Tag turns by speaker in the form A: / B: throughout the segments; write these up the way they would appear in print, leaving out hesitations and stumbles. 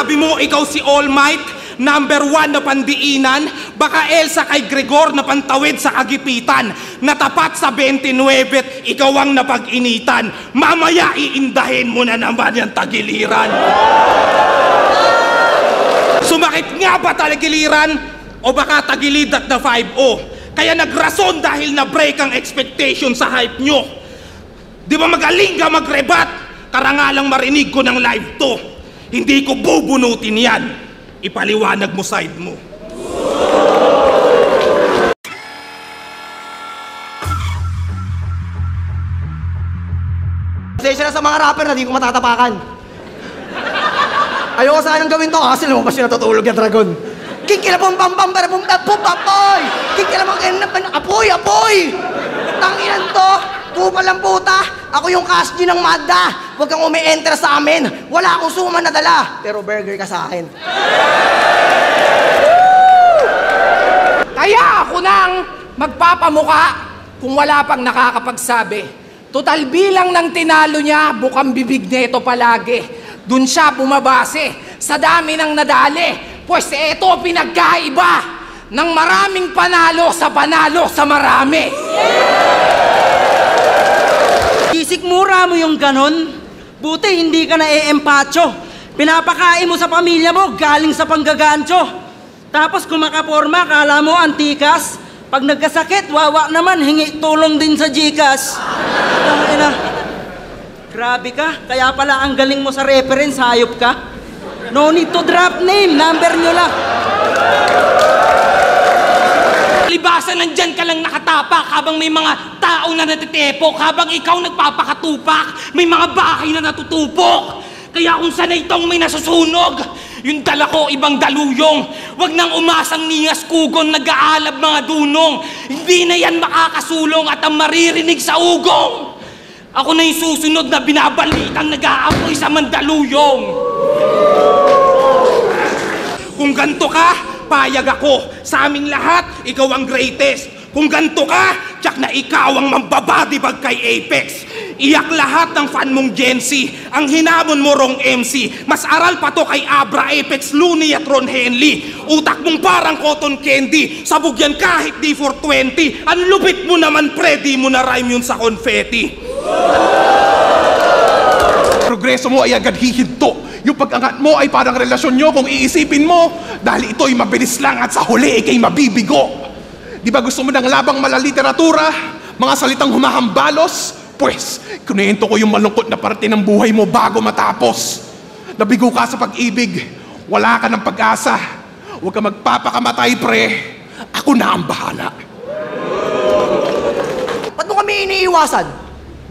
A: Sinasabi mo ikaw si All Might, number 1 na pandiinan, baka Elsa kay Gregor na pantawid sa kagipitan, natapat sa 29 ikaw ang napag-initan. Mamaya iindahin mo na naman yung tagiliran. Sumakit nga ba tagiliran o baka tagilid at na 5-0? Kaya nagrason dahil na-break ang expectation sa hype nyo. Di ba magaling ka mag-rebat? Karangalang marinig ko ng live to. Hindi ko bubunutin yan. Ipaliwanag mo side mo.
B: Pasensya na sa mga rapper na di ko matatapakan. Ayoko sanang gawin to kasi lumabas yung natutulog yung dragon. Kikilabong bambam para pumpapoy! Kikilabong apoy! Tanginan to! Kupalang puta! Ako yung cash G ng Mazda! Huwag kang umi-enter sa amin! Wala akong suma na dala! Pero burger ka sa akin.
C: Kaya ako nang magpapamuka kung wala pang nakakapagsabi. Total bilang ng tinalo niya, bukang bibig nito palagi. Dun siya bumabase sa dami ng nadali. Pues eto pinagkaiba ng maraming panalo sa marami.
D: Isikmura mo yung ganon. Buti hindi ka na eempacho. Pinapakain mo sa pamilya mo galing sa panggagancho. Tapos kung makaporma, kala mo antikas. Pag nagkasakit, wawa naman, hingi tulong din sa Gcash. Grabe ka, kaya pala ang galing mo sa reference, hayop ka. No need to drop name, number nyo lang.
A: Libasan, nandyan ka lang nakatapak habang may mga tao na natitepok, habang ikaw nagpapakatupak, may mga bahay na natutupok. Kaya kung sanay itong may nasusunog, yung dala ko ibang daluyong. Huwag nang umasang ningas kugon, nag-aalab mga dunong. Hindi na yan makakasulong at ang maririnig sa ugong. Ako na yung susunod na binabalitang nag-aapoy sa Mandaluyong. Kung ganto ka, payag ako. Sa aming lahat, ikaw ang greatest. Kung ganto ka, tsak na ikaw ang mambabadibag kay Apex. Iyak lahat ng fan mong Gen Z. Ang hinamon mo rong MC. Mas aral pa to kay Abra, Apex, Looney at Ron Henley. Utak mong parang cotton candy. Sabog yan kahit di 420. Ang lupit mo naman, pre, di mo na rhyme yun sa confetti.
E: Progreso mo ay agad hihinto. Yung pag-angat mo ay parang relasyon nyo kung iisipin mo. Dahil ito'y mabilis lang at sa huli ikay mabibigo. Di ba gusto mo ng labang malaliteratura? Mga salitang humahambalos? Pues, kunento ko yung malungkot na parte ng buhay mo bago matapos. Nabigo ka sa pag-ibig. Wala ka ng pag-asa. Huwag ka magpapakamatay, pre. Ako na ang bahala.
B: Ba't mo kami iniiwasan?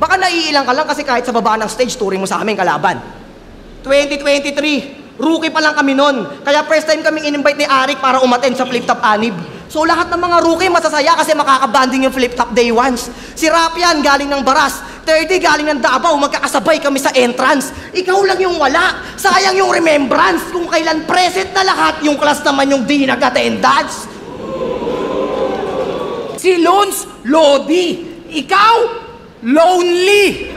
B: Baka naiilang ka lang kasi kahit sa baba ng stage, touring mo sa aming kalaban. 2023, rookie pa lang kami nun. Kaya first time kaming in-invite ni Arik para umattend sa Flip Top Anib. So lahat ng mga rookie masasaya kasi makakabanding yung Flip Top Day Ones. Si Rapian galing ng Baras, 30 galing ng Davao, magkakasabay kami sa entrance. Ikaw lang yung wala. Sayang yung remembrance. Kung kailan present na lahat, yung class naman yung di nag-attendance.
C: Si Lons, Lodi. Ikaw, lonely.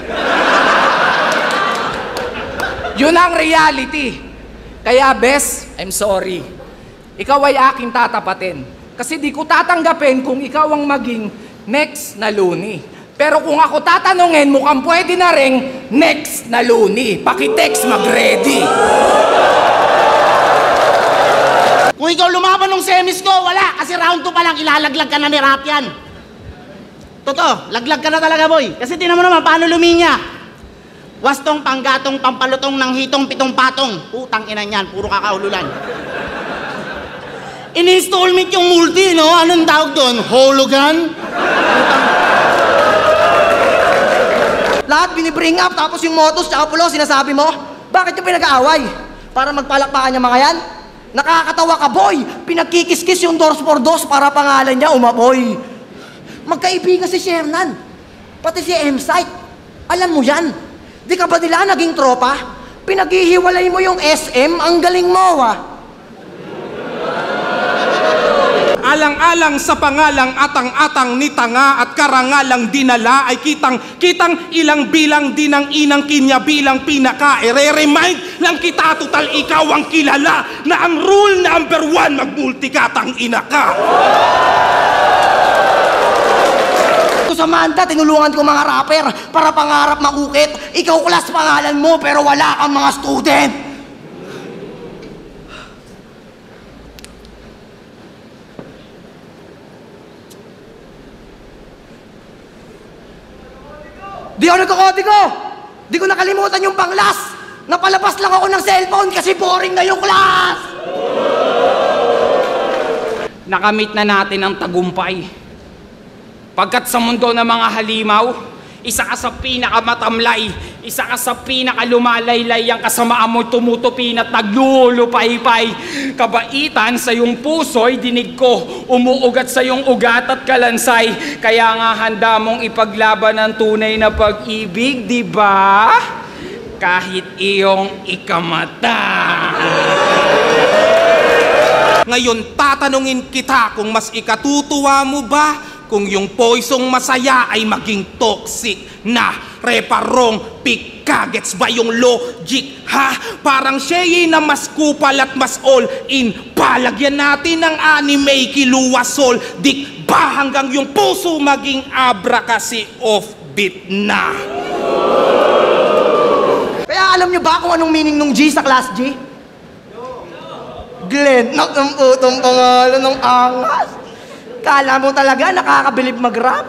C: Yun ang reality. Kaya, Bes, I'm sorry. Ikaw ay aking tatapatin. Kasi di ko tatanggapin kung ikaw ang maging next na Looney. Pero kung ako tatanungin, mukhang pwede na ring next na Looney. Pakitext, mag-ready.
F: Kung ikaw lumaban ng semis ko, wala. Kasi round 2 pa lang, ilalaglag ka na ni Rapian. Totoo, laglag ka na talaga, boy. Kasi tinan mo naman, paano luminya? Wastong, panggatong, pampalutong ng hitong, pitong patong. Putang ina niyan, puro kakaululan. In-installment yung multi, no? Anong tawag doon? Hologan?
B: Lahat binibring up, tapos yung motos tsaka pulo, sinasabi mo, bakit yung pinag-aaway? Para magpalakpakan niya mga yan? Nakakatawa ka, boy! Pinagkikis-kis yung doors for doors para pangalan niya umapoy. Magkaibigan si Shernan, pati si M-Site. Alam mo yan? Di ka ba nila naging tropa? Pinaghihiwalay mo yung SM, ang galing mo, ah.
E: Alang-alang sa pangalang atang-atang ni tanga at karangalang dinala ay kitang ilang bilang din ang inang kinya bilang pinaka. Remind lang kita, total ikaw ang kilala na ang rule number 1, magmultikatang ina ka.
B: Sa Manda, tinulungan ko mga rapper para pangarap makukit. Ikaw class pangalan mo pero wala kang mga student. Di ako nagkakodigo! Di ko nakalimutan yung panglas! Napalabas lang ako ng cellphone kasi boring na yung class!
A: Nakamit na natin ang tagumpay. Pagkat sa mundo ng mga halimaw, isa ka sa pinakamatamlay, isa ka sa pinakalumalaylay, ang kasamaan mo'y tumutupin at naglulupaypay. Kabaitan sa iyong puso'y dinig ko, umuugat sa iyong ugat at kalansay. Kaya nga handa mong ipaglaban ang tunay na pag-ibig, di ba? Kahit iyong ikamata.
E: Ngayon tatanungin kita kung mas ikatutuwa mo ba kung yung poisong masaya ay maging toxic na reparong pika. Gets ba yung logic, ha? Parang siya na mas kupal at mas all in. Palagyan natin ng anime kiluwasol. Dik ba hanggang yung puso maging abra kasi offbeat na?
B: Kaya alam nyo ba kung anong meaning ng G sa class G? Glenn, nakaputong pangalan ng angas. Kala mo talaga nakakabilib mag-rap?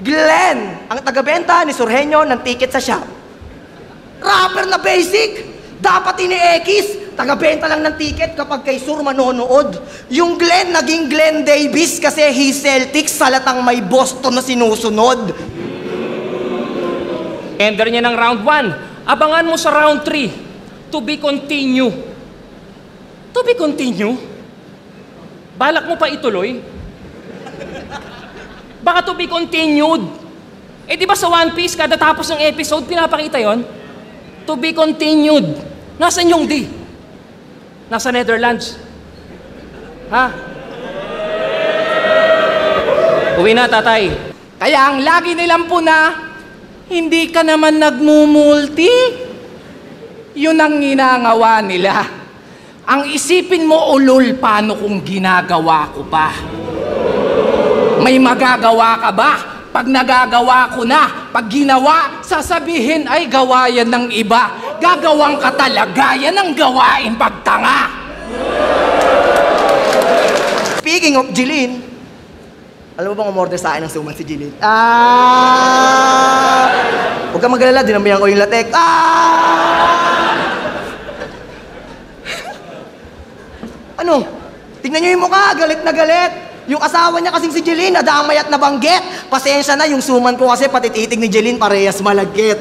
B: Glenn, ang tagabenta ni Surhenyo ng ticket sa shop. Rapper na basic, dapat ini-X, tagabenta lang ng ticket kapag kay Sur manonood. Yung Glenn naging Glenn Davis kasi he Celtics salatang may Boston na sinusunod.
A: Ender niya ng round 1. Abangan mo sa round 3. To be continue. To be continue? Balak mo pa ituloy? Baka to be continued. Eh di ba sa One Piece, kada tapos ng episode, pinapakita yon? To be continued. Nasaan yung D? Nasa Netherlands. Ha? Uwi na, tatay.
C: Kaya ang lagi nilang puna, hindi ka naman nagmumulti. Yun ang ginagawa nila. Ang isipin mo, ulol, paano kung ginagawa ko pa? May magagawa ka ba? Pag nagagawa ko na, pag ginawa, sasabihin ay gawa yan ng iba. Gagawang ka talaga, yan ang gawain pagtanga.
B: Speaking of Jeline, alam mo bang umorder sa akin ng suman si Jeline? Huwag kang mag-alala, dinamihan ko yung latek. Ano? Tingnan nyo yung mukha, galit na galit. Yung asawa niya kasing si Jeline, nadamay at nabanggit. Pasensya na, yung suman ko kasi pati titig ni Jeline parehas malagkit.